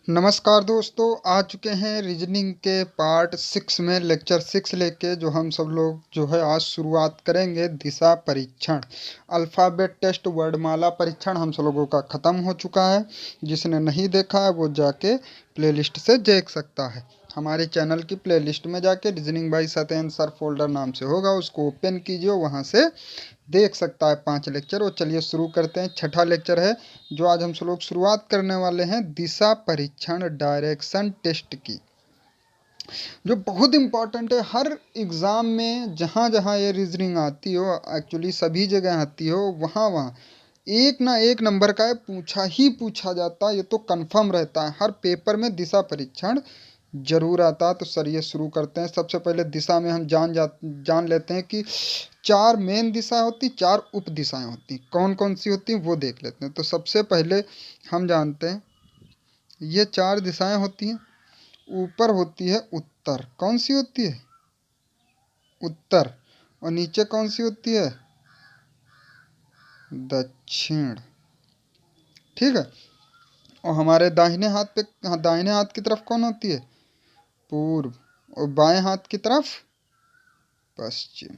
नमस्कार दोस्तों, आ चुके हैं रीजनिंग के पार्ट 6 में लेक्चर 6 लेके जो हम सब लोग जो है आज शुरुआत करेंगे दिशा परीक्षण। अल्फ़ाबेट टेस्ट वर्डमाला परीक्षण हम सब लोगों का ख़त्म हो चुका है। जिसने नहीं देखा है वो जाके प्लेलिस्ट से देख सकता है। हमारे चैनल की प्लेलिस्ट में जाके reasoning bye Satyendra sir folder नाम से होगा, उसको ओपन कीजिए, वहाँ से देख सकता है 5 लेक्चर। और चलिए शुरू करते हैं। छठा लेक्चर है जो आज हम सब लोग शुरुआत करने वाले हैं दिशा परीक्षण डायरेक्शन टेस्ट की, जो बहुत इंपॉर्टेंट है। हर एग्ज़ाम में जहाँ जहाँ ये रीजनिंग आती हो, एक्चुअली सभी जगह आती हो, वहाँ वहाँ एक ना एक नंबर का है, पूछा ही पूछा जाता है। ये तो कंफर्म रहता है, हर पेपर में दिशा परीक्षण जरूर आता है। तो चलिए शुरू करते हैं। सबसे पहले दिशा में हम जान लेते हैं कि 4 मेन दिशा होती, 4 उप दिशाएं होती। कौन कौन सी होती वो देख लेते हैं। तो सबसे पहले हम जानते हैं ये 4 दिशाएं होती हैं। ऊपर होती है उत्तर, कौन सी होती है? उत्तर। और नीचे कौन सी होती है? दक्षिण। ठीक है। और हमारे दाहिने हाथ पे, हाँ, दाहिने हाथ की तरफ कौन होती है? पूर्व। और बाएं हाथ की तरफ पश्चिम।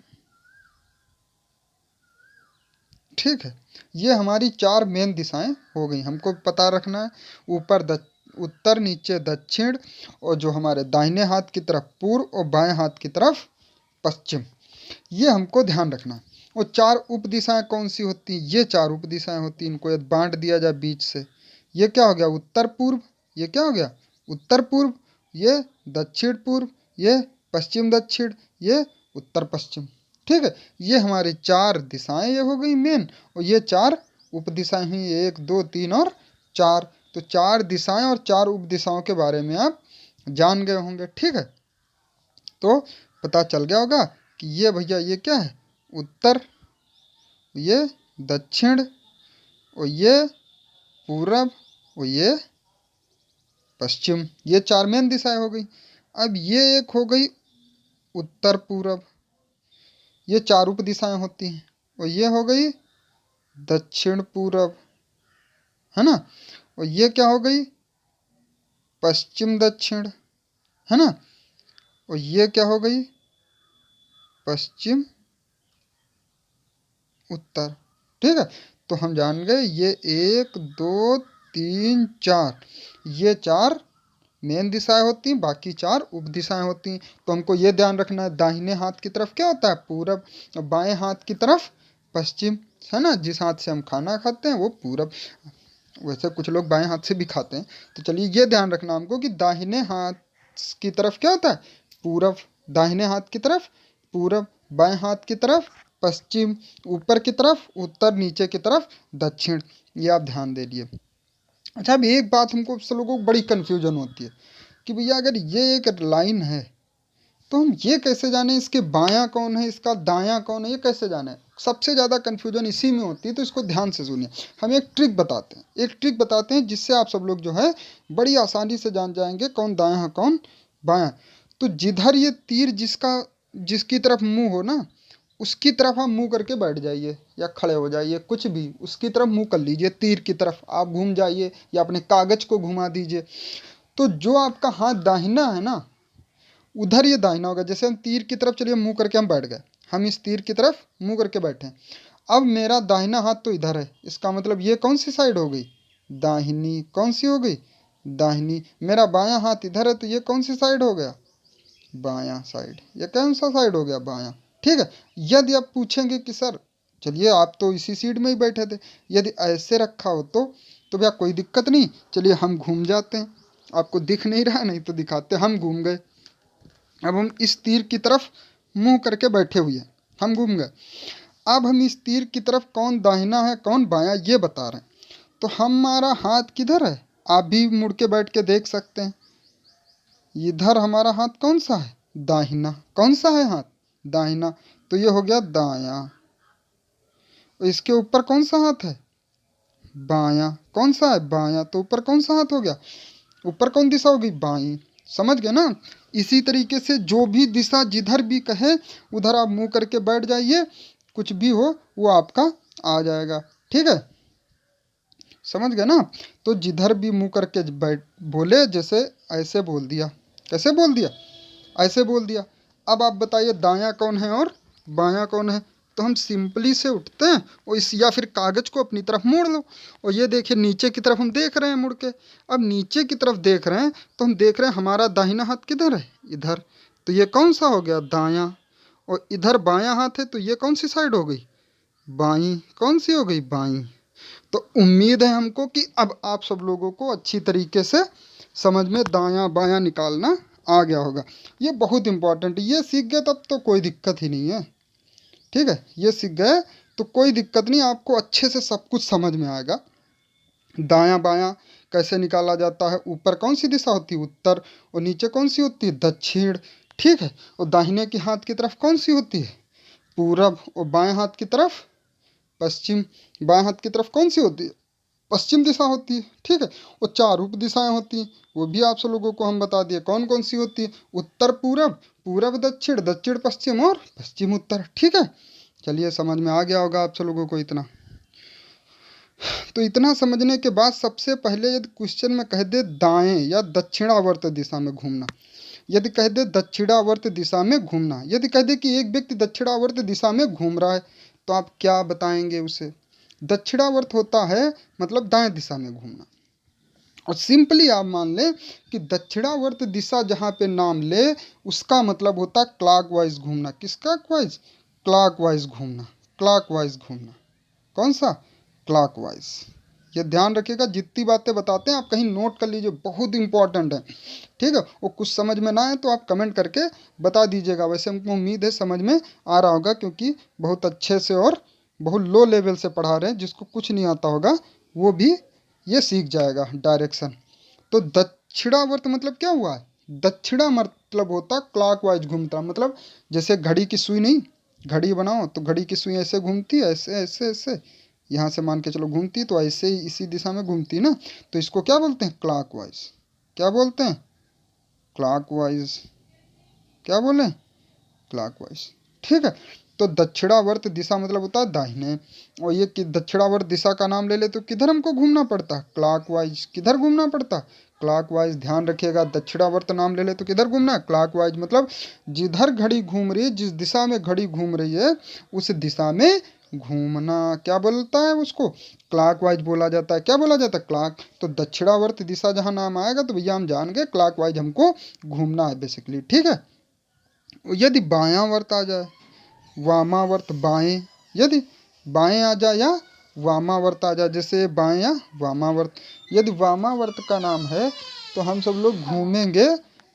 ठीक है। ये हमारी 4 मेन दिशाएं हो गई, हमको पता रखना है। ऊपर उत्तर, नीचे दक्षिण, और जो हमारे दाहिने हाथ की तरफ पूर्व और बाएं हाथ की तरफ पश्चिम। ये हमको ध्यान रखना है। और 4 उप दिशाएं कौन सी होती हैं? ये 4 उप दिशाएं होती हैं। इनको यदि बांट दिया जाए बीच से, ये क्या हो गया? उत्तर पूर्व। ये क्या हो गया? उत्तर पूर्व। ये दक्षिण पूर्व। ये पश्चिम दक्षिण। ये उत्तर पश्चिम। ठीक है। ये हमारी 4 दिशाएं ये हो गई मेन। और ये 4 उप दिशाएं हुई, 1 2 3 और 4। तो 4 दिशाएं और 4 उप दिशाओं के बारे में आप जान गए होंगे। ठीक है। तो पता चल गया होगा कि ये भैया ये क्या है? उत्तर, ये दक्षिण, और ये पूरब, और ये पश्चिम। ये 4 मेन दिशाएं हो गई। अब ये एक हो गई उत्तर पूरब, ये 4 उप दिशाएं होती हैं। और ये हो गई दक्षिण पूरब, है ना। और ये क्या हो गई? पश्चिम दक्षिण, है ना। और ये क्या हो गई? पश्चिम उत्तर। ठीक है। तो हम जान गए ये 1 2 3 4, ये 4 मेन दिशाएं होती हैं, बाकी 4 उप दिशाएं होती हैं। तो हमको ये ध्यान रखना है, दाहिने हाथ की तरफ क्या होता है? पूरब। और बाएं हाथ की तरफ पश्चिम, है ना। जिस हाथ से हम खाना खाते हैं वो पूरब। वैसे कुछ लोग बाएं हाथ से भी खाते हैं। तो चलिए ये ध्यान रखना हमको कि दाहिने हाथ की तरफ क्या होता है? पूरब। दाहिने हाथ की तरफ पूरब, बाएं हाथ की तरफ पश्चिम, ऊपर की तरफ उत्तर, नीचे की तरफ दक्षिण। ये आप ध्यान दे लिए। अच्छा, अब एक बात हमको सब लोगों को बड़ी कन्फ्यूजन होती है कि भैया अगर ये एक लाइन है तो हम ये कैसे जाने इसके बायां कौन है, इसका दायां कौन है, ये कैसे जाने? सबसे ज़्यादा कन्फ्यूजन इसी में होती है। तो इसको ध्यान से सुनिए। हम एक ट्रिक बताते हैं, एक ट्रिक बताते हैं जिससे आप सब लोग जो है बड़ी आसानी से जान जाएंगे कौन दायां है कौन बायां। तो जिधर ये तीर जिसकी तरफ मुंह हो ना, उसकी तरफ आप मुंह करके बैठ जाइए या खड़े हो जाइए, कुछ भी उसकी तरफ मुंह कर लीजिए। तीर की तरफ आप घूम जाइए या अपने कागज को घुमा दीजिए। तो जो आपका हाथ दाहिना है ना, उधर ये दाहिना होगा। जैसे हम तीर की तरफ, चलिए मुंह करके हम बैठ गए, हम इस तीर की तरफ मुंह करके बैठे। अब मेरा दाहिना हाथ तो इधर है, इसका मतलब ये कौन सी साइड हो गई? दाहिनी। कौन सी हो गई? दाहिनी। मेरा बायां हाथ इधर है, तो ये कौन सी साइड हो गया? बायां साइड। ये कौन सा साइड हो गया? बायां। ठीक है। यदि आप पूछेंगे कि सर, चलिए आप तो इसी सीट में ही बैठे थे, यदि ऐसे रखा हो तो भैया कोई दिक्कत नहीं, चलिए हम घूम जाते हैं। आपको दिख नहीं रहा, नहीं तो दिखाते। हम घूम गए। अब हम इस तीर की तरफ मुंह करके बैठे हुए हैं, हम घूम गए। अब हम इस तीर की तरफ कौन दाहिना है कौन बायां ये बता रहे हैं। तो हमारा हाथ किधर है? आप भी मुड़ के बैठ के देख सकते हैं। इधर हमारा हाथ कौन सा है? दाहिना। कौन सा है हाथ? दाहिना। तो ये हो गया दायां। और इसके ऊपर कौन सा हाथ है? बायां। कौन सा है? बायां। तो ऊपर कौन सा हाथ हो गया? ऊपर कौन दिशा होगी? बाई। समझ गए ना। इसी तरीके से जो भी दिशा जिधर भी कहे उधर आप मुंह करके बैठ जाइए, कुछ भी हो वो आपका आ जाएगा। ठीक है। समझ गए ना। तो जिधर भी मुंह करके बैठ बोले, जैसे ऐसे बोल दिया, कैसे बोल दिया, ऐसे बोल दिया। अब आप बताइए दायां कौन है और बायां कौन है। तो हम सिंपली से उठते हैं और इस या फिर कागज को अपनी तरफ मोड़ लो, और ये देखिए नीचे की तरफ हम देख रहे हैं मुड़ के। अब नीचे की तरफ देख रहे हैं तो हम देख रहे हैं हमारा दाहिना हाथ किधर है, इधर। तो ये कौन सा हो गया, दायां। और इधर बायां हाथ है तो ये कौन सी साइड हो गई, बाईं। कौन सी हो गई, बाईं। तो उम्मीद है हमको कि अब आप सब लोगों को अच्छी तरीके से समझ में दायां बायां निकालना आ गया होगा। ये बहुत इंपॉर्टेंट, ये सीख गए तब तो कोई दिक्कत ही नहीं है। ठीक है, ये सीख गए तो कोई दिक्कत नहीं, आपको अच्छे से सब कुछ समझ में आएगा। दायां बायां कैसे निकाला जाता है, ऊपर कौन सी दिशा होती है, उत्तर, और नीचे कौन सी होती है, दक्षिण। ठीक है, और दाहिने की हाथ की तरफ कौन सी होती है, पूरब, और बाएं हाथ की तरफ पश्चिम। बाएं हाथ की तरफ कौन सी होती है, पश्चिम दिशा होती है। ठीक है, और चार उप दिशाएं होती हैं, वो भी आप सब लोगों को हम बता दिए कौन कौन सी होती है, उत्तर पूरब, पूरब दक्षिण, दक्षिण पश्चिम और पश्चिम उत्तर। ठीक है, चलिए समझ में आ गया होगा आप सब लोगों को इतना। तो इतना समझने के बाद सबसे पहले यदि क्वेश्चन में कह दे दाएं या दक्षिणावर्त दिशा में घूमना, यदि कह दे दक्षिणावर्त दिशा में घूमना, यदि कह दे कि एक व्यक्ति दक्षिणावर्त दिशा में घूम रहा है, तो आप क्या बताएंगे उसे। दक्षिणावर्त होता है मतलब दाएं दिशा में घूमना। और सिंपली आप मान लें कि दक्षिणावर्त दिशा जहाँ पे नाम ले उसका मतलब होता है क्लॉकवाइज घूमना। किसका वाइज, क्लॉकवाइज घूमना, क्लॉकवाइज घूमना। कौन सा, क्लॉकवाइज। ये ध्यान रखिएगा, जितनी बातें बताते हैं आप कहीं नोट कर लीजिए, बहुत इंपॉर्टेंट है। ठीक है, वो कुछ समझ में ना आए तो आप कमेंट करके बता दीजिएगा। वैसे हमको उम्मीद है समझ में आ रहा होगा, क्योंकि बहुत अच्छे से और बहुत लो लेवल से पढ़ा रहे हैं। जिसको कुछ नहीं आता होगा वो भी ये सीख जाएगा डायरेक्शन। तो दक्षिणावर्त मतलब क्या हुआ है, दक्षिणा मतलब होता क्लॉकवाइज घूमता, मतलब जैसे घड़ी की सुई नहीं, घड़ी बनाओ तो घड़ी की सुई ऐसे घूमती है, ऐसे ऐसे ऐसे, यहाँ से मान के चलो घूमती, तो ऐसे ही इसी दिशा में घूमती ना। तो इसको क्या बोलते हैं, क्लॉकवाइज। क्या बोलते हैं, क्लॉकवाइज। क्या बोले, क्लॉकवाइज। ठीक है, तो दक्षिणावर्त दिशा मतलब होता है दाहिने। और ये कि दक्षिणावर्त दिशा का नाम ले ले तो किधर हमको घूमना पड़ता है, क्लॉकवाइज। किधर घूमना पड़ता है, क्लॉकवाइज। ध्यान रखिएगा, दक्षिणावर्त नाम ले ले तो किधर घूमना है, क्लॉकवाइज। मतलब जिधर घड़ी घूम रही है, जिस दिशा में घड़ी घूम रही है उस दिशा में घूमना। क्या बोलता है उसको, क्लॉकवाइज बोला जाता है। क्या बोला जाता है, क्लॉक। तो दक्षिणावर्त दिशा जहाँ नाम आएगा तो भैया हम जान गए क्लॉकवाइज हमको घूमना है बेसिकली। ठीक है, यदि बायां आ जाए, वामावर्त बाएं, यदि बाएं आ जाए या वामावर्त आ जाए, जैसे बाएं या वामावर्त। यदि वामावर्त का नाम है तो हम सब लोग घूमेंगे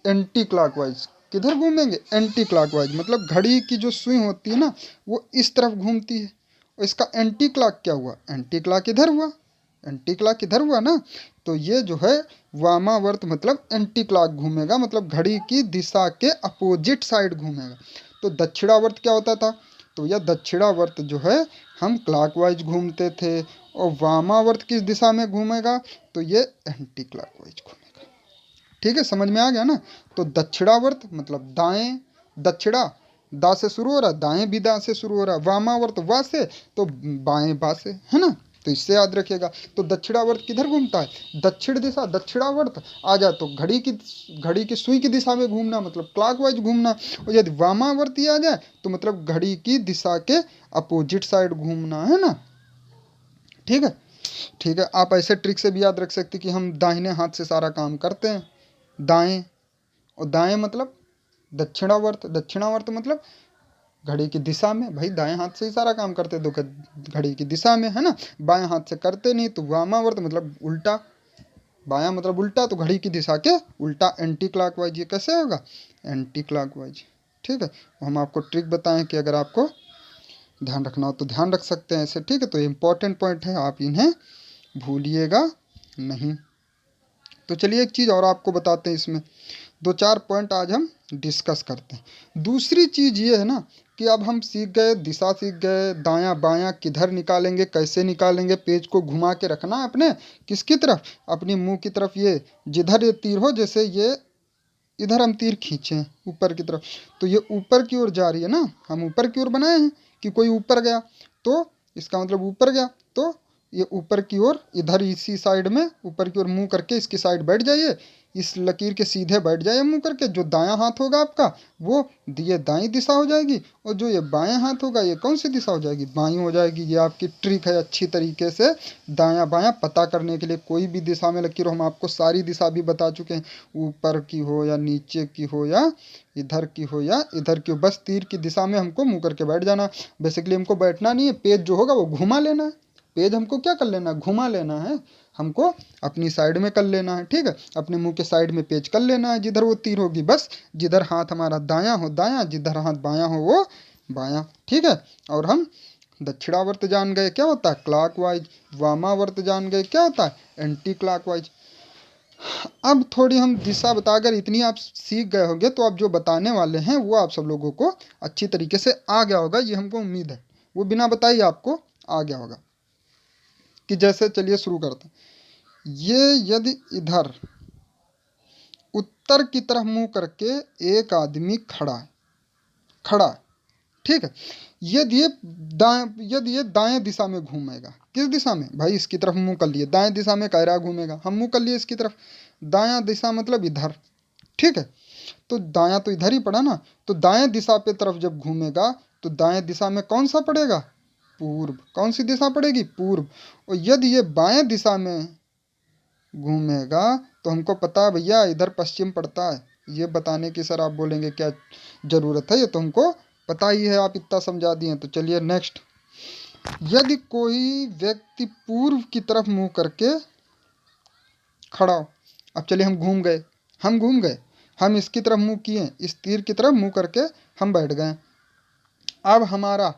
एंटी क्लॉकवाइज। किधर घूमेंगे, एंटी क्लॉकवाइज। मतलब घड़ी की जो सुई होती है ना वो इस तरफ घूमती है, और इसका एंटी क्लॉक क्या हुआ, एंटी क्लॉक इधर हुआ, एंटी क्लॉक इधर हुआ ना। तो ये जो है वामावर्त मतलब एंटी क्लॉक घूमेगा, मतलब घड़ी की दिशा के अपोजिट साइड घूमेगा। तो दक्षिणावर्त क्या होता था, तो यह दक्षिणावर्त जो है हम क्लॉकवाइज घूमते थे, और वामावर्त किस दिशा में घूमेगा, तो ये एंटी क्लॉकवाइज घूमेगा। ठीक है, समझ में आ गया ना। तो दक्षिणावर्त मतलब दाएं, दक्षिणा दा से शुरू हो रहा, दाएं भी दा से शुरू हो रहा, वामावर्त वा से, तो बाएं बा से, है ना। तो इससे याद रखिएगा। तो दक्षिणावर्त किधर घूमता है, दक्षिण दिशा। दक्षिणावर्त आ जाए तो घड़ी की सुई की दिशा में घूमना, मतलब क्लॉकवाइज घूमना। और यदि वामावर्ती आ जाए तो मतलब घड़ी की दिशा के अपोजिट साइड घूमना, है ना। ठीक है, ठीक है, आप ऐसे ट्रिक से भी याद रख सकते कि हम दाहिने हाथ से सारा काम करते हैं, दाएं। और दाएं मतलब दक्षिणावर्त, दक्षिणावर्त मतलब घड़ी की दिशा में। भाई दाएं हाथ से ही सारा काम करते तो घड़ी की दिशा में, है ना। बाएं हाथ से करते नहीं, तो वामावर्त मतलब उल्टा, बायां मतलब उल्टा, तो घड़ी की दिशा के उल्टा, एंटी क्लॉकवाइज। ये कैसे होगा, एंटी क्लॉकवाइज। ठीक है, हम आपको ट्रिक बताएं कि अगर आपको ध्यान रखना हो तो ध्यान रख सकते हैं ऐसे। ठीक है, तो ये इंपॉर्टेंट पॉइंट है, आप इन्हें भूलिएगा नहीं। तो चलिए एक चीज़ और आपको बताते हैं, इसमें दो चार पॉइंट आज हम डिस्कस करते हैं। दूसरी चीज़ ये है ना कि अब हम सीख गए, दिशा सीख गए, दायां बायां किधर निकालेंगे, कैसे निकालेंगे। पेज को घुमा के रखना है अपने किसकी तरफ, अपनी मुंह की तरफ। ये जिधर ये तीर हो, जैसे ये इधर हम तीर खींचे ऊपर की तरफ, तो ये ऊपर की ओर जा रही है ना, हम ऊपर की ओर बनाए हैं कि कोई ऊपर गया, तो इसका मतलब ऊपर गया। तो ये ऊपर की ओर इधर इसी साइड में ऊपर की ओर मुंह करके इसकी साइड बैठ जाइए, इस लकीर के सीधे बैठ जाइए मुंह करके। जो दायां हाथ होगा आपका वो ये दाई दिशा हो जाएगी, और जो ये बायां हाथ होगा ये कौन सी दिशा हो जाएगी, बाईं हो जाएगी। ये आपकी ट्रिक है अच्छी तरीके से दायां बायां पता करने के लिए। कोई भी दिशा में लकीर हो, हम आपको सारी दिशा भी बता चुके हैं, ऊपर की हो या नीचे की हो या इधर की हो या इधर की हो, बस तीर की दिशा में हमको मुंह करके बैठ जाना। बेसिकली हमको बैठना नहीं है, पेज जो होगा वो घुमा लेना है। पेज हमको क्या कर लेना है, घुमा लेना है, हमको अपनी साइड में कर लेना है। ठीक है, अपने मुंह के साइड में पेज कर लेना है जिधर वो तीर होगी, बस जिधर हाथ हमारा दायां हो दायां, जिधर हाथ बायां हो वो बायां। ठीक है, और हम दक्षिणावर्त जान गए क्या होता है, क्लॉकवाइज। वामावर्त जान गए क्या होता है, एंटी क्लॉकवाइज। अब थोड़ी हम दिशा बताकर इतनी आप सीख गए होंगे, तो अब जो बताने वाले हैं वो आप सब लोगों को अच्छी तरीके से आ गया होगा, ये हमको उम्मीद है। वो बिना बताइए आपको आ गया होगा। कि जैसे चलिए शुरू करते हैं। ये यदि इधर उत्तर की तरफ मुंह करके एक आदमी खड़ा है, खड़ा है, ठीक है। यदि ये दाएं दिशा में घूमेगा, किस दिशा में भाई, इसकी तरफ मुंह कर लिए, दाएं दिशा में कह रहा घूमेगा, हम मुंह कर लिए इसकी तरफ, दायां दिशा मतलब इधर। ठीक है, तो दायां तो इधर ही पड़ा ना, तो दाएं दिशा पे तरफ जब घूमेगा तो दाएं दिशा में कौन सा पड़ेगा, पूर्व। कौन सी दिशा पड़ेगी, पूर्व। और यदि ये बाएं दिशा में घूमेगा तो हमको पता है भैया इधर पश्चिम पड़ता है। ये बताने की सर आप बोलेंगे क्या जरूरत है, ये तो हमको पता ही है, आप इतना समझा दिए। तो चलिए नेक्स्ट। यदि कोई व्यक्ति पूर्व की तरफ मुंह करके खड़ा हो, अब चलिए हम घूम गए, हम घूम गए, हम इसकी तरफ मुंह किए, इस तीर की तरफ मुंह करके हम बैठ गए। अब हमारा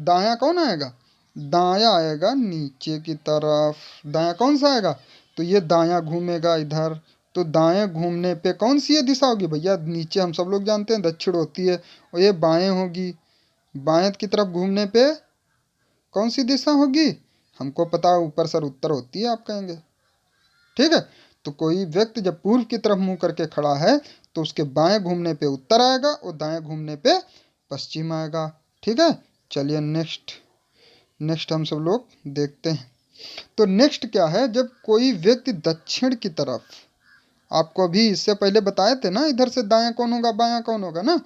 दायां कौन आएगा, दायां आएगा नीचे की तरफ। दायां कौन सा आएगा, तो ये दायां घूमेगा इधर, तो दाएं घूमने पे कौन सी ये दिशा होगी भैया, नीचे हम सब लोग जानते हैं दक्षिण होती है, और ये बाएं होगी। बाएं की तरफ घूमने पे कौन सी दिशा होगी, हमको पता है ऊपर सर उत्तर होती है, आप कहेंगे। ठीक है, तो कोई व्यक्ति जब पूर्व की तरफ मुंह करके खड़ा है तो उसके बाएं घूमने पे उत्तर आएगा और दाएं घूमने पे पश्चिम आएगा। ठीक है, चलिए नेक्स्ट। नेक्स्ट हम सब लोग देखते हैं। तो नेक्स्ट क्या है, जब कोई व्यक्ति दक्षिण की तरफ, आपको अभी इससे पहले बताए थे ना इधर से दायां कौन होगा बायां कौन होगा ना,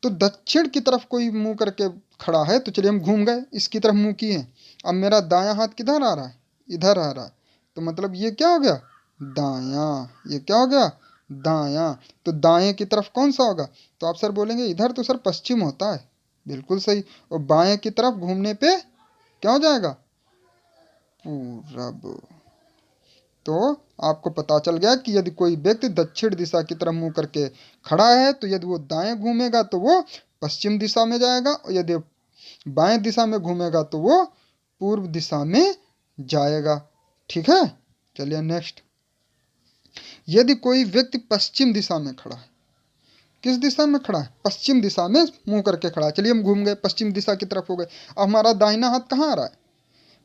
तो दक्षिण की तरफ कोई मुंह करके खड़ा है, तो चलिए हम घूम गए, इसकी तरफ मुंह किए, अब मेरा दायां हाथ किधर आ रहा है, इधर आ रहा है, तो मतलब ये क्या हो गया, दायां। ये क्या हो गया, दायां। तो दाएं की तरफ कौन सा होगा, तो आप सर बोलेंगे इधर तो सर पश्चिम होता है, बिल्कुल सही। और बाएं की तरफ घूमने पे क्या हो जाएगा, पूरब। तो आपको पता चल गया कि यदि कोई व्यक्ति दक्षिण दिशा की तरफ मुंह करके खड़ा है तो यदि वो दाएं घूमेगा तो वो पश्चिम दिशा में जाएगा, और यदि बाएं दिशा में घूमेगा तो वो पूर्व दिशा में जाएगा। ठीक है, चलिए नेक्स्ट। यदि कोई व्यक्ति पश्चिम दिशा में खड़ा है, किस दिशा में खड़ा है, पश्चिम दिशा में मुंह करके खड़ा है, चलिए हम घूम गए पश्चिम दिशा की तरफ हो गए। अब हमारा दाहिना हाथ कहाँ आ रहा है,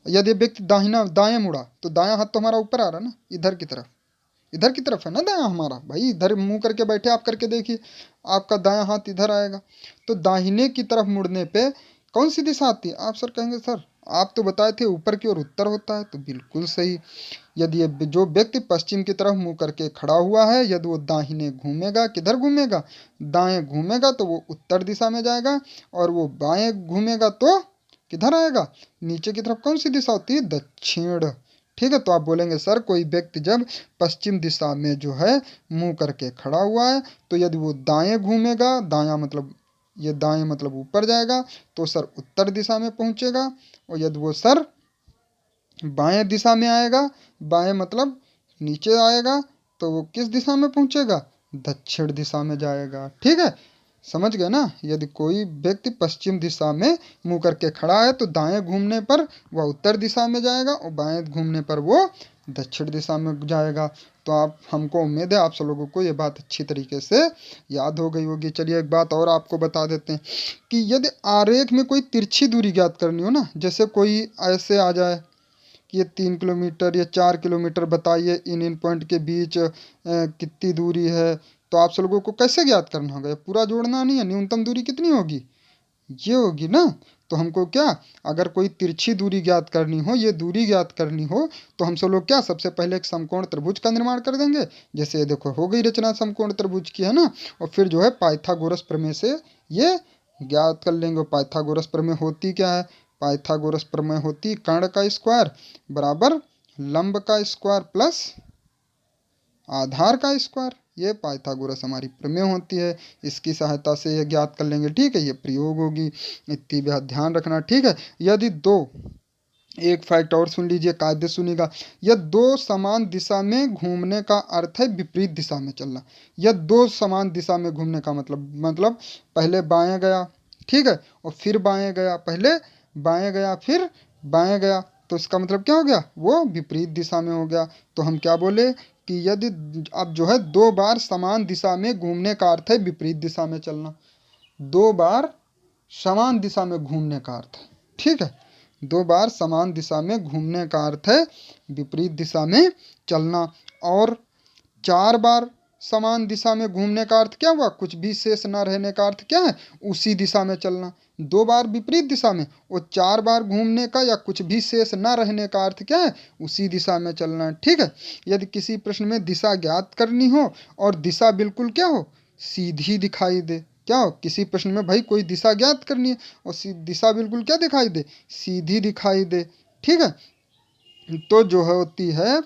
यदि व्यक्ति दाहिना दाएं मुड़ा तो दायां हाथ तो हमारा ऊपर आ रहा है ना, इधर की तरफ, इधर की तरफ है ना दायां हमारा, भाई इधर मुंह करके बैठे, आप करके देखिए, आपका दायां हाथ इधर आएगा। तो दाहिने की तरफ मुड़ने पे कौन सी दिशा आती है, आप सर कहेंगे सर आप तो बताए थे ऊपर की ओर उत्तर होता है, तो बिल्कुल सही। यदि ये जो व्यक्ति पश्चिम की तरफ मुंह करके खड़ा हुआ है, यदि वो दाहिने घूमेगा, किधर घूमेगा, दाएं घूमेगा तो वो उत्तर दिशा में जाएगा, और वो बाएं घूमेगा तो किधर आएगा, नीचे की तरफ। कौन सी दिशा होती है, दक्षिण। ठीक है, तो आप बोलेंगे सर कोई व्यक्ति जब पश्चिम दिशा में जो है मुंह करके खड़ा हुआ है, तो यदि वो दाएं घूमेगा, दायां मतलब ये दाएं मतलब ऊपर जाएगा, तो सर उत्तर दिशा में पहुंचेगा। और यदि वो सर बाएं दिशा में आएगा, बाएं मतलब नीचे आएगा, तो वो किस दिशा में पहुंचेगा, दक्षिण दिशा में जाएगा। ठीक है, समझ गए ना। यदि कोई व्यक्ति पश्चिम दिशा में मुंह करके खड़ा है तो दाएं घूमने पर वह उत्तर दिशा में जाएगा, और बाएं घूमने पर वो दक्षिण दिशा में जाएगा। तो आप, हमको उम्मीद है आप सब लोगों को ये बात अच्छी तरीके से याद हो गई होगी। चलिए एक बात और आपको बता देते हैं कि यदि आरेख में कोई तिरछी दूरी ज्ञात करनी हो ना, जैसे कोई ऐसे आ जाए कि ये 3 किलोमीटर या 4 किलोमीटर बताइए, इन पॉइंट के बीच कितनी दूरी है, तो आप सब लोगों को कैसे ज्ञात करना होगा, ये पूरा जोड़ना नहीं है, न्यूनतम दूरी कितनी होगी, ये होगी ना, तो हमको क्या, अगर कोई तिरछी दूरी ज्ञात करनी हो, ये दूरी ज्ञात करनी हो, तो हम सब लोग क्या, सबसे पहले एक समकोण त्रिभुज का निर्माण कर देंगे। जैसे ये देखो हो गई रचना समकोण त्रिभुज की, है ना। और फिर जो है पाइथागोरस प्रमेय से ये ज्ञात कर लेंगे। पाइथागोरस प्रमेय होती क्या है, पाइथागोरस प्रमेय होती कर्ण का स्क्वायर बराबर लंब का स्क्वायर प्लस आधार का स्क्वायर। ये पाइथागोरस हमारी प्रमेय होती है, इसकी सहायता से ये ज्ञात कर लेंगे। ठीक है, ये प्रयोग होगी, इतनी बात ध्यान रखना। ठीक है, यदि दो, एक फैक्ट और सुन लीजिए, कायदे सुनिएगा। यह दो समान दिशा में घूमने का अर्थ है विपरीत दिशा में चलना। यह दो समान दिशा में घूमने का मतलब पहले बाएं गया, ठीक है, और फिर बाएं गया, पहले बाएं गया फिर बाएं गया, तो इसका मतलब क्या हो गया, वो विपरीत दिशा में हो गया। तो हम क्या बोले कि यदि अब जो है दो बार समान दिशा में घूमने का अर्थ है विपरीत दिशा में चलना। दो बार समान दिशा में घूमने का अर्थ है, ठीक है, दो बार समान दिशा में घूमने का अर्थ है विपरीत दिशा में चलना। और चार बार समान दिशा में घूमने का अर्थ क्या हुआ, कुछ भी शेष न रहने का अर्थ क्या है, उसी दिशा में चलना। दो बार विपरीत दिशा में और चार बार घूमने का या कुछ भी शेष न रहने का अर्थ क्या है, उसी दिशा में चलना। ठीक है, यदि किसी प्रश्न में दिशा ज्ञात करनी हो और दिशा बिल्कुल क्या हो, सीधी दिखाई दे, क्या हो, किसी प्रश्न में भाई कोई दिशा ज्ञात करनी है और दिशा बिल्कुल क्या दिखाई दे, सीधी दिखाई दे। ठीक है, तो जो होती है,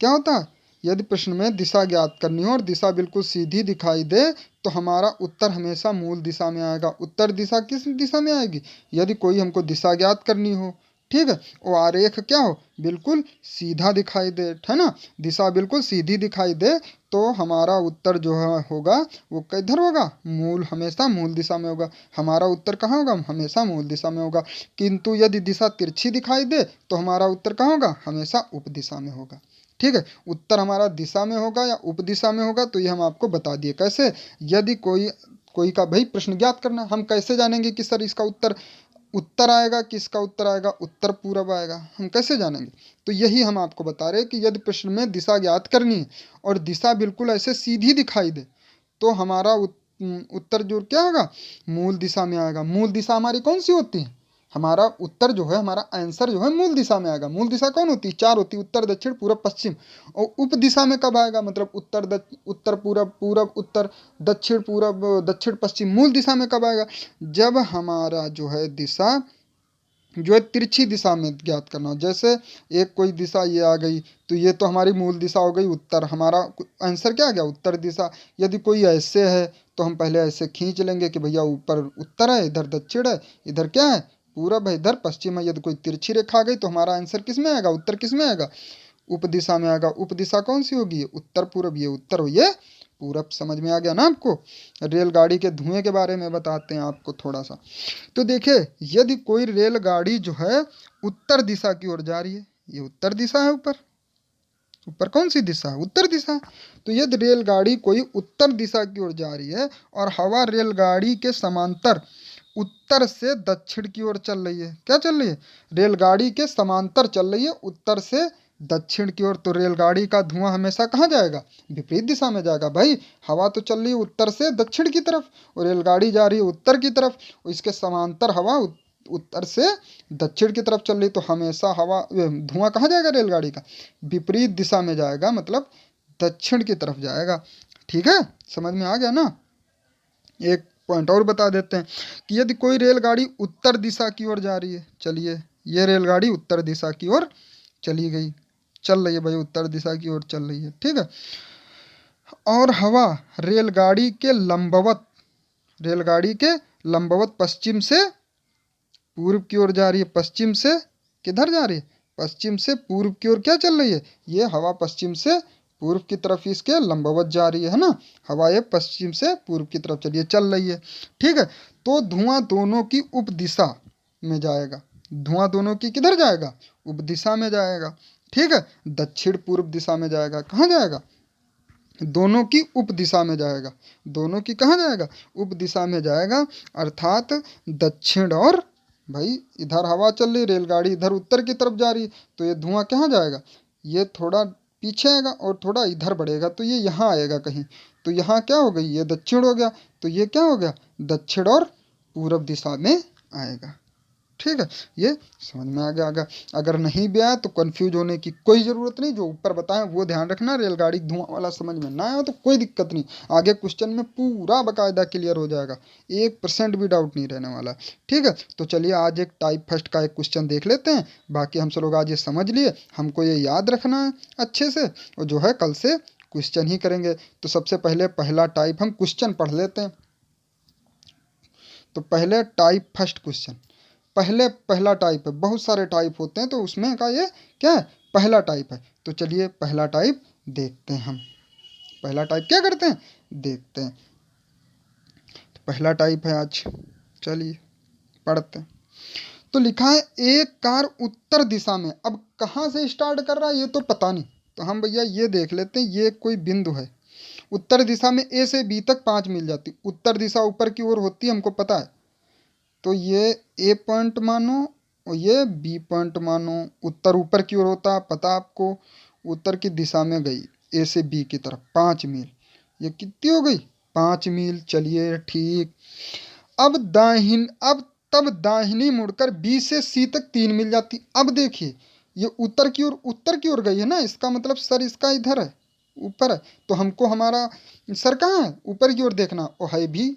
क्या होता है, यदि प्रश्न में दिशा ज्ञात करनी हो और दिशा बिल्कुल सीधी दिखाई दे, तो हमारा उत्तर हमेशा मूल दिशा में आएगा। उत्तर दिशा किस दिशा में आएगी, यदि कोई हमको दिशा ज्ञात करनी हो, ठीक है, और आरेख क्या हो, बिल्कुल सीधा दिखाई दे, है ना, दिशा बिल्कुल सीधी दिखाई दे, तो हमारा उत्तर जो है होगा वो किधर होगा, मूल, हमेशा मूल दिशा में होगा। हमारा उत्तर कहाँ होगा, हमेशा मूल दिशा में होगा। किंतु यदि दिशा तिरछी दिखाई दे तो हमारा उत्तर कहाँ होगा, हमेशा उप दिशा में होगा। ठीक है, उत्तर हमारा दिशा में होगा या उप दिशा में होगा, तो ये हम आपको बता दिए। कैसे, यदि कोई कोई का भाई प्रश्न ज्ञात करना, हम कैसे जानेंगे कि सर इसका उत्तर उत्तर आएगा कि इसका उत्तर आएगा उत्तर पूरब आएगा, हम कैसे जानेंगे। तो यही हम आपको बता रहे हैं कि यदि प्रश्न में दिशा ज्ञात करनी है और दिशा बिल्कुल ऐसे सीधी दिखाई दे, तो हमारा उत्तर जो क्या होगा, मूल दिशा में आएगा। मूल दिशा हमारी कौन सी होती है, हमारा उत्तर जो है, हमारा आंसर जो है मूल दिशा में आएगा। मूल दिशा कौन होती है, चार होती है, उत्तर दक्षिण पूरब पश्चिम। और उप दिशा में कब आएगा, मतलब उत्तर पूरब, पूरब उत्तर, दक्षिण पूरब, दक्षिण पश्चिम, मूल दिशा में कब आएगा, जब हमारा जो है दिशा जो है तिरछी दिशा में ज्ञात करना हो। जैसे एक कोई दिशा ये आ गई, तो ये तो हमारी मूल दिशा हो गई उत्तर, हमारा आंसर क्या आ गया, उत्तर दिशा। यदि कोई ऐसे है तो हम पहले ऐसे खींच लेंगे कि भैया ऊपर उत्तर है, इधर दक्षिण है, इधर क्या है, पूरब है, इधर पश्चिम है। यदि कोई तिरछी रेखा आ गई तो हमारा आंसर किस में आएगा, उत्तर किस में आएगा, उप दिशा में आएगा। उप दिशा कौन सी होगी, ये उत्तर पूरब, ये उत्तर हो, ये पूरब। समझ में आ गया ना आपको। रेलगाड़ी के धुएं के बारे में बताते हैं आपको थोड़ा सा। तो देखिए, यदि कोई रेलगाड़ी जो है उत्तर दिशा की ओर जा रही है, ये उत्तर दिशा है, ऊपर ऊपर कौन सी दिशा है, उत्तर दिशा। तो यदि रेलगाड़ी कोई उत्तर दिशा की ओर जा रही है और हवा रेलगाड़ी के समांतर उत्तर से दक्षिण की ओर चल रही है, क्या चल रही है, रेलगाड़ी के समांतर चल रही है, उत्तर से दक्षिण की ओर, तो रेलगाड़ी का धुआं हमेशा कहाँ जाएगा, विपरीत दिशा में जाएगा। भाई हवा तो चल रही है उत्तर से दक्षिण की तरफ और रेलगाड़ी जा रही है उत्तर की तरफ, और इसके समांतर हवा उत्तर से दक्षिण की तरफ चल रही, तो हमेशा हवा धुआं कहाँ जाएगा, रेलगाड़ी का विपरीत दिशा में जाएगा, मतलब दक्षिण की तरफ जाएगा। ठीक है, समझ में आ गया ना। एक पॉइंट और बता देते हैं कि यदि कोई रेलगाड़ी उत्तर दिशा की ओर जा रही है, चलिए ये रेलगाड़ी उत्तर दिशा की ओर चली गई, चल रही है भाई, उत्तर दिशा की ओर चल रही है, ठीक है, और हवा रेलगाड़ी के लंबवत, रेलगाड़ी के लंबवत पश्चिम से पूर्व की ओर जा रही है, पश्चिम से किधर जा रही है, पश्चिम से पूर्व की ओर क्या चल रही है, ये हवा पश्चिम से पूर्व की तरफ इसके लंबवत जा रही है ना, हवा ये पश्चिम से पूर्व की तरफ चल रही है। ठीक है, तो धुआं दोनों की उप दिशा में जाएगा, धुआं दोनों की किधर जाएगा, उप दिशा में जाएगा। ठीक है, दक्षिण पूर्व दिशा में जाएगा, कहाँ जाएगा, दोनों की उप दिशा में जाएगा, दोनों की कहाँ जाएगा, उप दिशा में जाएगा, अर्थात दक्षिण। और भाई इधर हवा चल रही, रेलगाड़ी इधर उत्तर की तरफ जा रही है, तो ये धुआं कहाँ जाएगा, ये थोड़ा पीछे आएगा और थोड़ा इधर बढ़ेगा, तो ये यहाँ आएगा कहीं, तो यहाँ क्या हो गई, ये दक्षिण हो गया, तो ये क्या हो गया, दक्षिण और पूरब दिशा में आएगा। ठीक है, ये समझ में आ गया। अगर नहीं भी आया तो कंफ्यूज होने की कोई ज़रूरत नहीं, जो ऊपर बताएं वो ध्यान रखना। रेलगाड़ी धुआं वाला समझ में ना आया तो कोई दिक्कत नहीं, आगे क्वेश्चन में पूरा बाकायदा क्लियर हो जाएगा, 1% भी डाउट नहीं रहने वाला। ठीक है, तो चलिए आज एक टाइप फर्स्ट का एक क्वेश्चन देख लेते हैं। बाकी हम सब लोग आज ये समझ लिए, हमको ये याद रखना है अच्छे से, और जो है कल से क्वेश्चन ही करेंगे। तो सबसे पहले पहला टाइप हम क्वेश्चन पढ़ लेते हैं। तो पहले टाइप फर्स्ट क्वेश्चन, पहले पहला टाइप है, बहुत सारे टाइप होते हैं तो उसमें का ये क्या है, पहला टाइप है। तो चलिए पहला टाइप देखते हैं हम, पहला टाइप क्या करते हैं देखते हैं। तो पहला टाइप है आज, चलिए पढ़ते हैं। तो लिखा है एक कार उत्तर दिशा में, अब कहाँ से स्टार्ट कर रहा है ये तो पता नहीं, तो हम भैया ये देख लेते हैं, ये कोई बिंदु है उत्तर दिशा में, ए से बी तक 5 मील जाती, उत्तर दिशा ऊपर की ओर होती है हमको पता है। तो ये ए पॉइंट मानो और ये बी पॉइंट मानो, उत्तर ऊपर की ओर होता है पता आपको, उत्तर की दिशा में गई ए से बी की तरफ 5 मील, ये कितनी हो गई 5 मील। चलिए ठीक, अब तब दाहिनी मुड़कर बी से सी तक 3 मील जाती। अब देखिए ये उत्तर की ओर गई है ना, इसका मतलब सर इसका इधर है, ऊपर है, तो हमको हमारा सर कहाँ है, ऊपर की ओर देखना, और है भी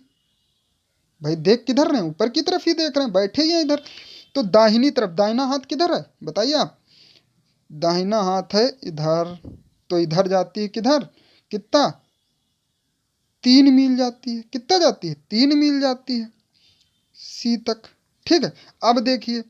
भाई, देख किधर रहे हैं, ऊपर की तरफ ही देख रहे हैं, बैठे ही हैं इधर। तो दाहिनी तरफ, दाहिना हाथ किधर है बताइए आप, दाहिना हाथ है इधर, तो इधर जाती है किधर, कितना 3 मील जाती है, कितना जाती है 3 मील जाती है सी तक। ठीक है, अब देखिए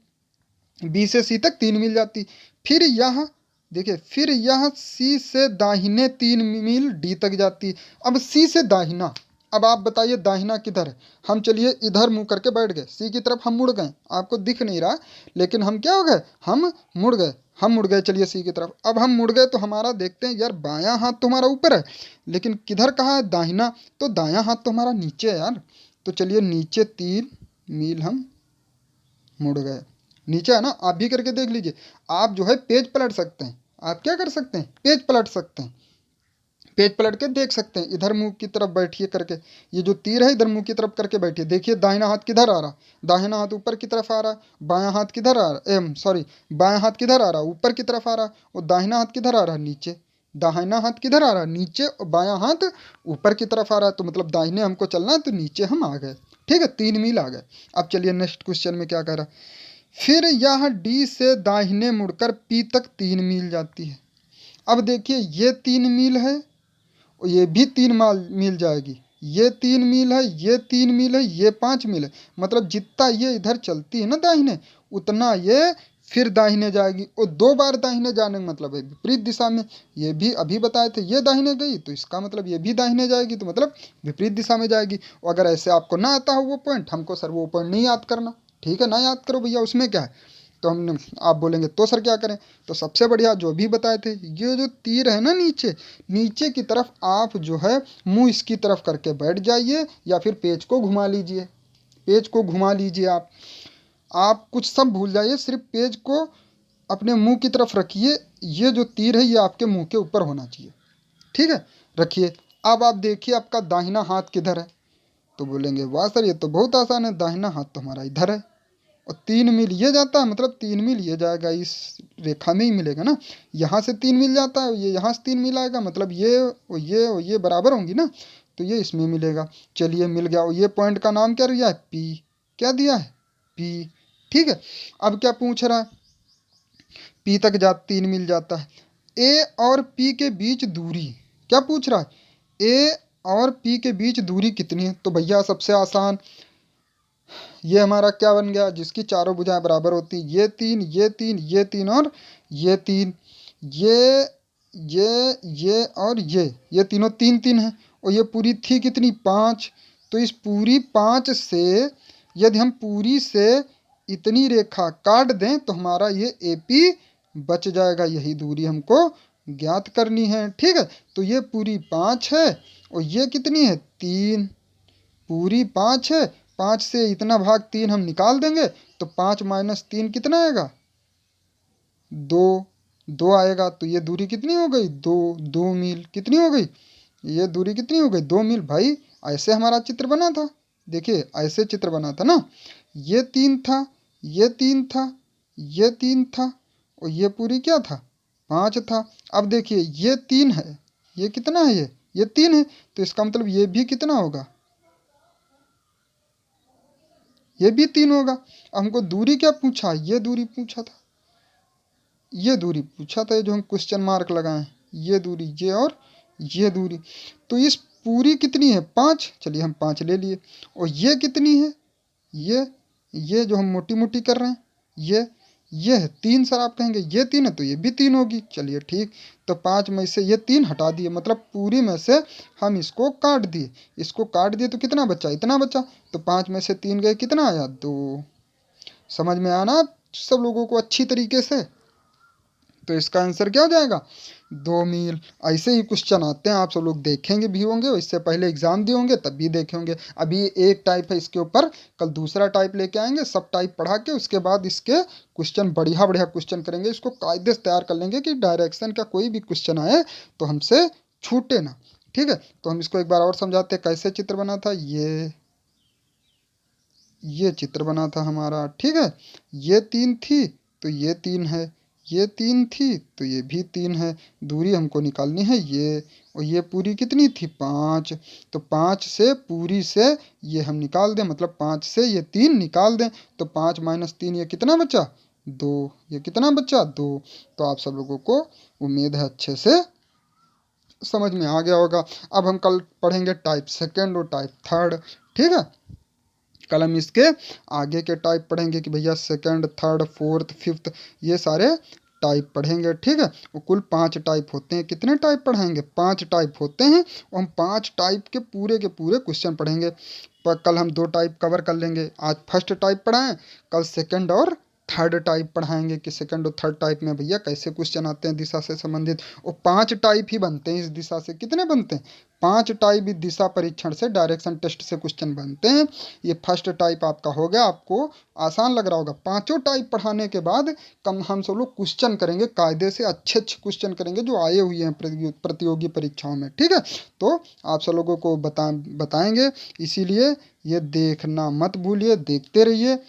बी से सी तक 3 मील जाती, फिर यह देखिए, फिर यह सी से दाहिने 3 मील डी तक जाती। अब सी से दाहिना, अब आप बताइए दाहिना किधर है, हम चलिए इधर मुंह करके बैठ गए, सी की तरफ हम मुड़ गए, आपको दिख नहीं रहा लेकिन हम क्या हो गए, हम मुड़ गए चलिए सी की तरफ। अब हम मुड़ गए तो हमारा देखते हैं यार, बायां हाथ तो हमारा ऊपर है लेकिन किधर कहाँ है दाहिना, तो दायां हाथ तो हमारा नीचे है यार। तो चलिए नीचे 3 मील हम मुड़ गए, नीचे है ना, आप भी करके देख लीजिए। आप जो है पेज पलट सकते हैं, आप क्या कर सकते हैं पेज पलट सकते हैं, पेज पलट के देख सकते हैं, इधर मुंह की तरफ बैठिए करके, ये जो तीर है इधर मुंह की तरफ करके बैठिए, देखिए दाहिना हाथ किधर आ रहा, दाहिना हाथ ऊपर की तरफ आ रहा, बायां हाथ किधर आ रहा, सॉरी बायां हाथ किधर आ रहा, ऊपर की तरफ आ रहा, और दाहिना हाथ किधर आ रहा नीचे, दाहिना हाथ किधर आ रहा नीचे, और बायां हाथ ऊपर की तरफ आ रहा है, तो मतलब दाहिने हमको चलना है तो नीचे हम आ गए। ठीक है, 3 मील आ गए। अब चलिए नेक्स्ट क्वेश्चन में क्या कह रहा है, फिर यह डी से दाहिने मुड़कर पी तक 3 मील जाती है। अब देखिए ये 3 मील है और ये भी 3 मील जाएगी, ये 3 मील है, ये 3 मील है, ये 5 मील है, मतलब जितना ये इधर चलती है ना दाहिने, उतना ये फिर दाहिने जाएगी, और 2 बार दाहिने जाने का मतलब है विपरीत दिशा में। ये भी अभी बताए थे, ये दाहिने गई तो इसका मतलब ये भी दाहिने जाएगी, तो मतलब विपरीत दिशा में जाएगी। और अगर ऐसे आपको ना आता हो वो पॉइंट, हमको सर वो पॉइंट नहीं याद करना, ठीक है ना, याद करो भैया, उसमें क्या है। तो हमने, आप बोलेंगे तो सर क्या करें, तो सबसे बढ़िया जो भी बताए थे, ये जो तीर है ना नीचे, नीचे की तरफ आप जो है मुंह इसकी तरफ करके बैठ जाइए, या फिर पेज को घुमा लीजिए, पेज को घुमा लीजिए आप कुछ सब भूल जाइए, सिर्फ पेज को अपने मुंह की तरफ रखिए, ये जो तीर है ये आपके मुंह के ऊपर होना चाहिए। ठीक है, रखिए। अब आप देखिए आपका दाहिना हाथ किधर है, तो बोलेंगे वाह सर ये तो बहुत आसान है, दाहिना हाथ तो हमारा इधर है, और 3 मील ये जाता है, मतलब 3 मील ये जाएगा, इस रेखा में ही मिलेगा ना, यहाँ से 3 मील जाता है, ये यहाँ से 3 मील आएगा, मतलब ये बराबर होंगी ना, तो ये इसमें मिलेगा। चलिए मिल गया, और ये पॉइंट का नाम क्या दिया है, पी, क्या दिया है पी। ठीक है, अब क्या पूछ रहा है, पी तक 3 मील जाता है, ए और पी के बीच दूरी, क्या पूछ रहा है, ए और पी के बीच दूरी कितनी है, तो भैया सबसे आसान, ये हमारा क्या बन गया, जिसकी चारों भुजाएं बराबर होती, ये तीन और ये ये और ये तीनों 3 3 हैं, और ये पूरी थी कितनी 5, तो इस पूरी 5 से यदि हम पूरी से इतनी रेखा काट दें तो हमारा ये एपी बच जाएगा, यही दूरी हमको ज्ञात करनी है। ठीक है, तो ये पूरी 5 है और ये कितनी है 3, पूरी 5 है, 5 से इतना भाग 3 हम निकाल देंगे, तो 5 - 3 कितना आएगा 2, 2 आएगा, तो ये दूरी कितनी हो गई 2 मील, कितनी हो गई, ये दूरी कितनी हो गई 2 मील। भाई ऐसे हमारा चित्र बना था, देखिए ऐसे चित्र बना था ना, ये 3 था, ये 3 था, ये 3 था और ये पूरी क्या था, 5 था। अब देखिए ये 3 है, ये कितना है, ये 3 है, तो इसका मतलब ये भी कितना होगा, ये भी 3 होगा। अब हमको दूरी क्या पूछा, ये दूरी पूछा था, ये दूरी पूछा था, जो हम क्वेश्चन मार्क लगाए, ये दूरी, ये और ये दूरी। तो इस पूरी कितनी है, 5, चलिए हम 5 ले लिए। और ये कितनी है, ये जो हम मोटी मोटी कर रहे हैं, ये है 3 सर। आप कहेंगे ये 3 है तो ये भी 3 होगी, चलिए ठीक। तो 5 में से ये 3 हटा दिए, मतलब पूरी में से हम इसको काट दिए, इसको काट दिए तो कितना बचा, इतना बचा। तो 5 में से 3 गए, कितना आया, 2। समझ में आना सब लोगों को अच्छी तरीके से। तो इसका आंसर क्या हो जाएगा, 2 मील। ऐसे ही क्वेश्चन आते हैं, आप सब लोग देखेंगे भी होंगे, इससे पहले एग्जाम दिए होंगे तब भी देखे होंगे। अभी एक टाइप है इसके ऊपर, कल दूसरा टाइप लेके आएंगे, सब टाइप पढ़ा के उसके बाद इसके क्वेश्चन बढ़िया बढ़िया क्वेश्चन करेंगे, इसको कायदे से तैयार कर लेंगे कि डायरेक्शन का कोई भी क्वेश्चन आए तो हमसे छूटे ना। ठीक है, तो हम इसको एक बार और समझाते हैं कैसे चित्र बना था। ये चित्र बना था हमारा, ठीक है। ये 3 थी तो ये 3 है, ये 3 थी तो ये भी 3 है। दूरी हमको निकालनी है ये, और ये पूरी कितनी थी, 5। तो 5 से पूरी से ये हम निकाल दें, मतलब 5 से ये 3 निकाल दें, तो 5 माइनस 3 ये कितना बचा, 2। ये कितना बचा, 2। तो आप सब लोगों को उम्मीद है अच्छे से समझ में आ गया होगा। अब हम कल पढ़ेंगे टाइप सेकेंड और टाइप थर्ड, ठीक है। कल हम इसके आगे के टाइप पढ़ेंगे कि भैया सेकंड, थर्ड, फोर्थ, फिफ्थ, ये सारे टाइप पढ़ेंगे, ठीक है। वो कुल 5 टाइप होते हैं, कितने टाइप पढ़ाएंगे, 5 टाइप होते हैं, और हम 5 टाइप के पूरे क्वेश्चन पढ़ेंगे। पर कल हम 2 टाइप कवर कर लेंगे, आज फर्स्ट टाइप पढ़ाएं, कल सेकंड और थर्ड टाइप पढ़ाएंगे कि सेकंड और थर्ड टाइप में भैया कैसे क्वेश्चन आते हैं दिशा से संबंधित। और 5 टाइप ही बनते हैं इस दिशा से, कितने बनते हैं, 5 टाइप इस दिशा परीक्षण से, डायरेक्शन टेस्ट से क्वेश्चन बनते हैं। ये फर्स्ट टाइप आपका हो गया, आपको आसान लग रहा होगा। पांचों टाइप पढ़ाने के बाद कम हम सब लोग क्वेश्चन करेंगे, कायदे से अच्छे अच्छे क्वेश्चन करेंगे जो आए हुए हैं प्रतियोगी परीक्षाओं में, ठीक है। तो आप सब लोगों को बताएंगे, इसीलिए ये देखना मत भूलिए, देखते रहिए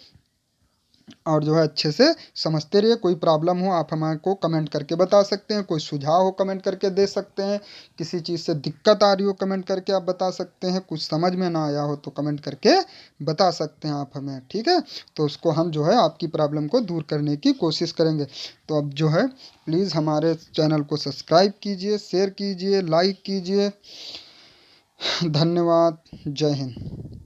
और जो है अच्छे से समझते रहिए। कोई प्रॉब्लम हो आप हमारे को कमेंट करके बता सकते हैं, कोई सुझाव हो कमेंट करके दे सकते हैं, किसी चीज़ से दिक्कत आ रही हो कमेंट करके आप बता सकते हैं, कुछ समझ में ना आया हो तो कमेंट करके बता सकते हैं आप हमें, ठीक है। तो उसको हम जो है आपकी प्रॉब्लम को दूर करने की कोशिश करेंगे। तो अब जो है प्लीज़ हमारे चैनल को सब्सक्राइब कीजिए, शेयर कीजिए, लाइक कीजिए। धन्यवाद, जय हिंद।